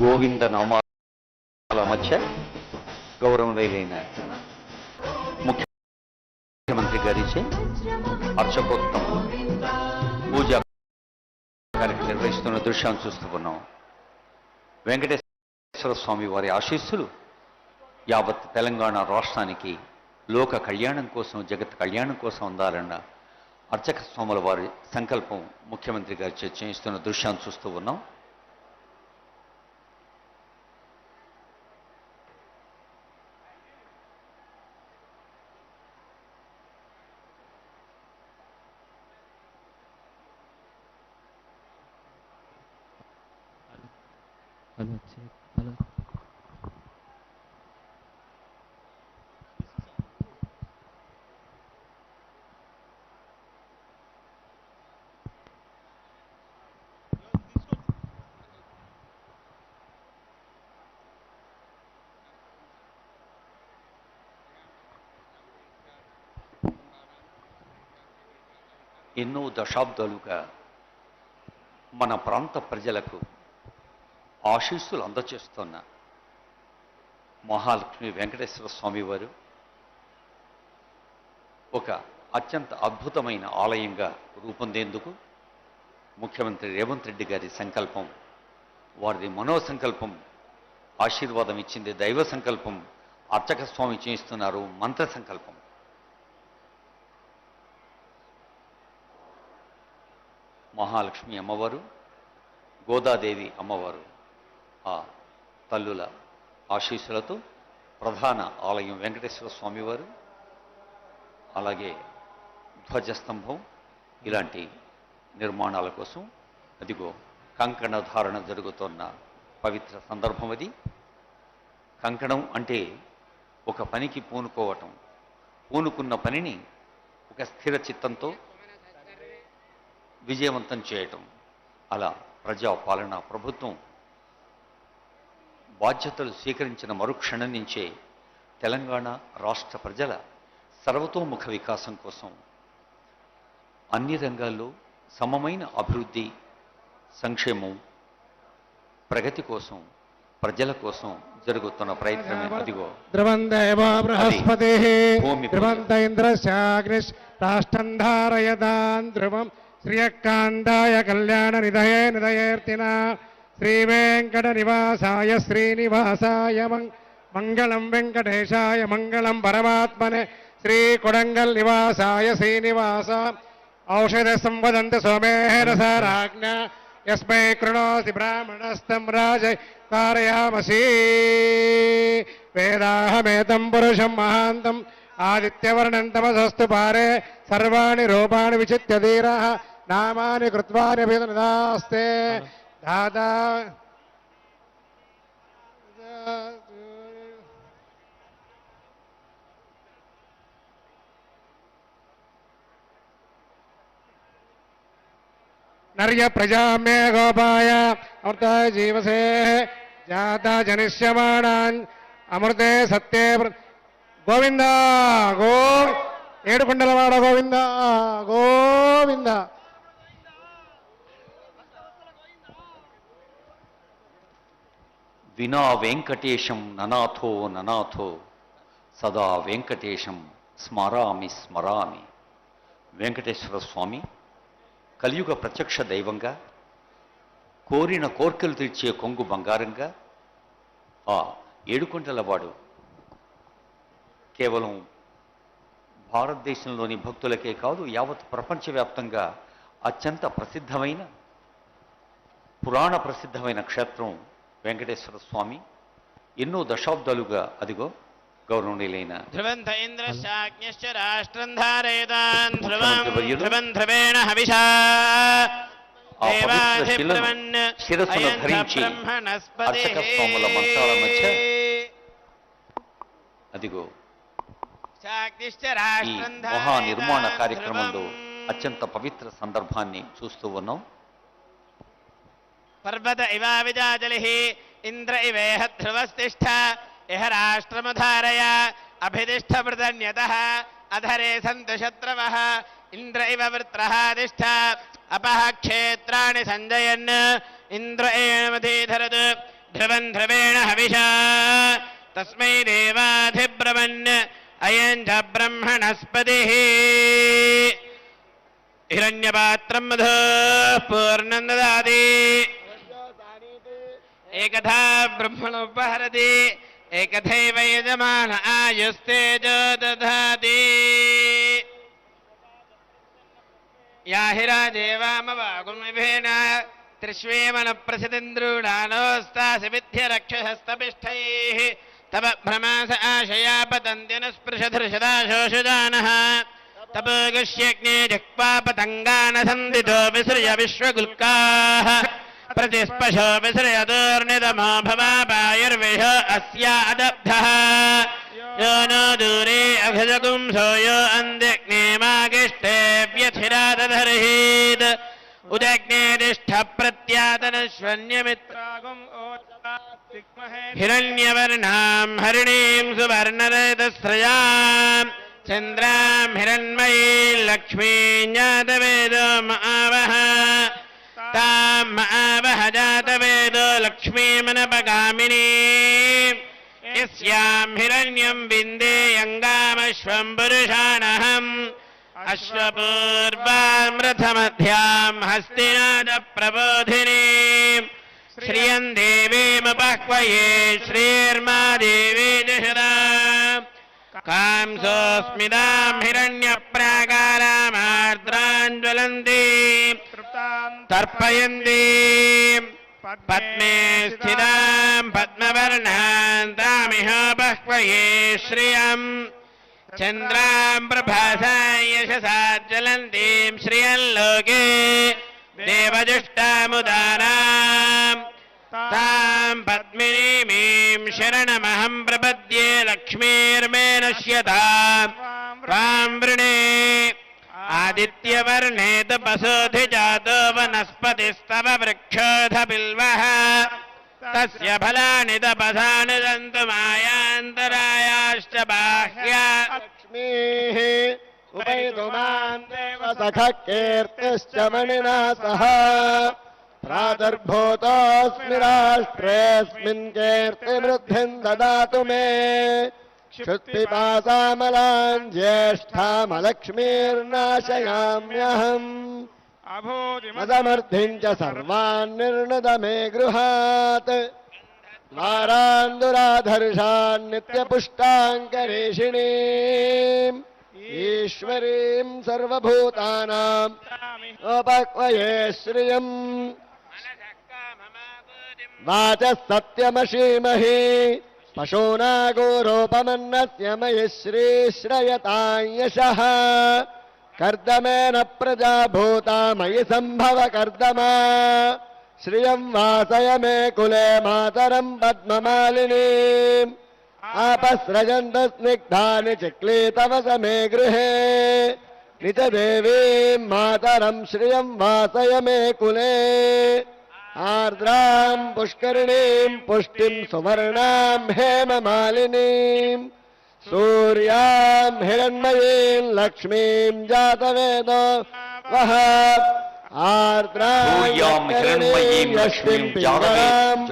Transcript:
గోవింద నామాల మధ్య గౌరవనీయులైన ముఖ్యమంత్రి గారిచే అర్చకోత్తములు పూజా కార్యక్రమం నిర్వహిస్తున్న దృశ్యాన్ని చూస్తూ ఉన్నాం. వెంకటేశ్వర స్వామి వారి ఆశీస్సులు యావత్ తెలంగాణ రాష్ట్రానికి లోక కళ్యాణం కోసం, జగత్ కళ్యాణం కోసం అందాలన్న అర్చక స్వాముల వారి సంకల్పం ముఖ్యమంత్రి గారు చేయిస్తున్న దృశ్యాన్ని చూస్తూ ఉన్నాం. ఎన్నో దశాబ్దాలుగా మన ప్రాంత ప్రజలకు ఆశీస్సులు అందచేస్తున్న మహాలక్ష్మి వెంకటేశ్వర స్వామి వారు ఒక అత్యంత అద్భుతమైన ఆలయంగా రూపొందేందుకు ముఖ్యమంత్రి రేవంత్ రెడ్డి గారి సంకల్పం, వారిది మనోసంకల్పం ఆశీర్వాదం ఇచ్చింది. దైవ సంకల్పం అర్చక స్వామి చేయిస్తున్నారు, మంత్ర సంకల్పం. మహాలక్ష్మి అమ్మవారు, గోదాదేవి అమ్మవారు ఆ తల్లుల ఆశీస్సులతో ప్రధాన ఆలయం వెంకటేశ్వర స్వామివారు, అలాగే ధ్వజస్తంభం ఇలాంటి నిర్మాణాల కోసం అదిగో కంకణ ధారణ జరుగుతున్న పవిత్ర సందర్భం అది. కంకణం అంటే ఒక పనికి పూనుకోవటం, పూనుకున్న పనిని ఒక స్థిర చిత్తంతో విజయవంతం చేయటం. అలా ప్రజాపాలన ప్రభుత్వం బాధ్యతలు స్వీకరించిన మరుక్షణం నుంచే తెలంగాణ రాష్ట్ర ప్రజల సర్వతోముఖ వికాసం కోసం అన్ని రంగాల్లో సమమైన అభివృద్ధి, సంక్షేమం, ప్రగతి కోసం, ప్రజల కోసం జరుగుతున్న ప్రయత్నమే అదిగో ధ్రువందేవ బృహస్పతి ధ్రువంత ఇంద్రశాగ్నిష్ రాష్ట్రం ధారయదాన్ ధ్రువం శ్రియకాంతాయ కళ్యాణ నిధయే నిధయేర్తిన శ్రీ వెంకట నివాసాయ శ్రీనివాసాయ మంగళం వెంకటేశాయ మంగళం పరమాత్మనే శ్రీ కొడంగల్ నివాసాయ శ్రీనివాస ఔషధ సంవదంత సోమేన సారాజ్ఞ యస్మై కృణోసి బ్రాహ్మణస్తం రాజ कारयामसि वेदाहमेतं पुरुषं महान्तं आदित्यवर्णं तमसस्तु पारे सर्वाणि रूपाणि विचित्य धीरः नामानि कृत्वान्यभिदनुदास्ते दादा नर्य प्रजा मे गोपाय अमृताय जीवसे जाता जनिष्यमाणान् अमृते सत्ये गोविंद गो ఏడుకొండలవాడ గోవింద గోవింద. వినా వెంకటేశం ననాథో ననాథో సదా వెంకటేశం స్మరామి స్మరామి. వెంకటేశ్వర స్వామి కలియుగ ప్రత్యక్ష దైవంగా, కోరిన కోర్కెలు తీర్చే కొంగు బంగారంగా ఆ ఏడుకొండలవాడు కేవలం భారతదేశంలోని భక్తులకే కాదు, యావత్ ప్రపంచవ్యాప్తంగా అత్యంత ప్రసిద్ధమైన, పురాణ ప్రసిద్ధమైన క్షేత్రం వెంకటేశ్వర స్వామి. ఎన్నో దశాబ్దాలుగా అదిగో గౌరవనీయులైన శిరస్సును ధరించి అర్చక స్వాముల మంత్రాల మధ్య అదిగో ఈ మహా నిర్మాణ కార్యక్రమంలో అత్యంత పవిత్ర సందర్భాన్ని చూస్తూ ఉన్నాం. పర్వత ఇవా విజాజలిః ఇంద్ర ఇవేహ ధ్రువస్తిష్ఠ ఇహ రాష్ట్రముధారయ అభిదిష్ట ప్రదన్యతః అధరే సంతు శత్రవః ఇంద్ర ఇవ వృత్రః తిష్ఠ అపః క్షేత్రాణి సంజయన్ ఇంద్ర ఏమధీధరత్ ध्रुवं ध्रुवेण हविषा तस्मै देवाधिब्रवन् अयं च ब्रह्मणस्पतिः हिरण्यपात्रं मधुः पूर्णं ददाति एकधा ब्रह्मणोपहरति एकथैव यजमान आयुस्तेजो दधाति या हिराजेवामवागुमिभेन त्रिष्वेमनप्रसिदिन्द्रूणानोस्तासि विद्यरक्षसस्तपिष्ठैः तव भ्रमास आशया पतन्त्यनुस्पृशधृषदाशोषजानः तपोगस्यग्ने जक्वा पतङ्गानसन्दितो विसृज विश्वगुल्काः प्रतिस्पशो विसृजदूर्निदमो भवापायुर्विष अस्या अदब्धः यो नो दूरे अभिजगुंसो यो अन्ध्यग्नेमागिष्टे व्यथिरादधर्हीत् उदग्नेदिष्ठ प्रत्यातनश्वन्यमित्रागुम् हिरण्यवर्णां हरिणीं सुवर्णरजतस्रजाम् चन्द्रां हिरण्मयी लक्ष्मीं जातवेदो महावः तां महावः जातवेदो लक्ष्मीमनपगामिनी यस्यां हिरण्यं विन्देयङ्गामश्वं पुरुषाणहम् अश्वपूर्वां रथमध्यां हस्तिनादप्रबोधिनीं श्रियं देवीमुपह्वये श्रीर्मा देवी जशदाम् कांसोऽस्मितां हिरण्यप्राकारामार्द्राञ्ज्वलन्तीं तर्पयन्तीं पद्मे स्थितां पद्मवर्णां तामिह बह्वये श्रियम् चन्द्रां प्रभासा यशसा ज्वलन्तीं श्रियल्लोके देवजुष्टामुदारां तां पद्मिनीमीं शरणमहं प्रपद्ये लक्ष्मीर्मे नश्यतां त्वां वृणे आदित्यवर्णे तपसोऽधिजातो वनस्पतिस्तव वृक्षोऽधबिल्वः तस्य फलानि तपसानुदन्तु मायान्तरायाश्च बाह्या लक्ष्मीः उपैतुमान् देव सखः कीर्तिश्च मणिना सह प्रादुर्भूतोऽस्मि राष्ट्रेऽस्मिन् कीर्तिवृद्धिं ददातु मे क्षुत्पिपासामलान् ज्येष्ठामलक्ष्मीर्नाशयाम्यहम् मदमर्थिं च सर्वान् निर्णद मे गृहात् मारान्दुराधर्षान् नित्यपुष्टाङ्करेषिणीम् ईश्वरीं सर्वभूतानाम् उपह्वये श्रियम् वाचः सत्यमशीमहि पशूनागोरोपमन्नस्य मयि श्रीश्रयतां यशः कर्दमेन प्रजा भूता मयि सम्भव कर्दमा श्रियं वासय मे कुले मातरं पद्ममालिनीम् आपस्रजन्तस्निग्धानि चिक्लीतवस मे गृहे निजदेवीं मातरं श्रियं वासय मे कुले आर्द्रां पुष्करिणीं पुष्टिं सुवर्णां हेममालिनीं सूर्यां हिरण्मयीं लक्ष्मीं जातवेदो वः आर्द्रां सूर्यां हिरण्मयीं लक्ष्मीं जातवेदो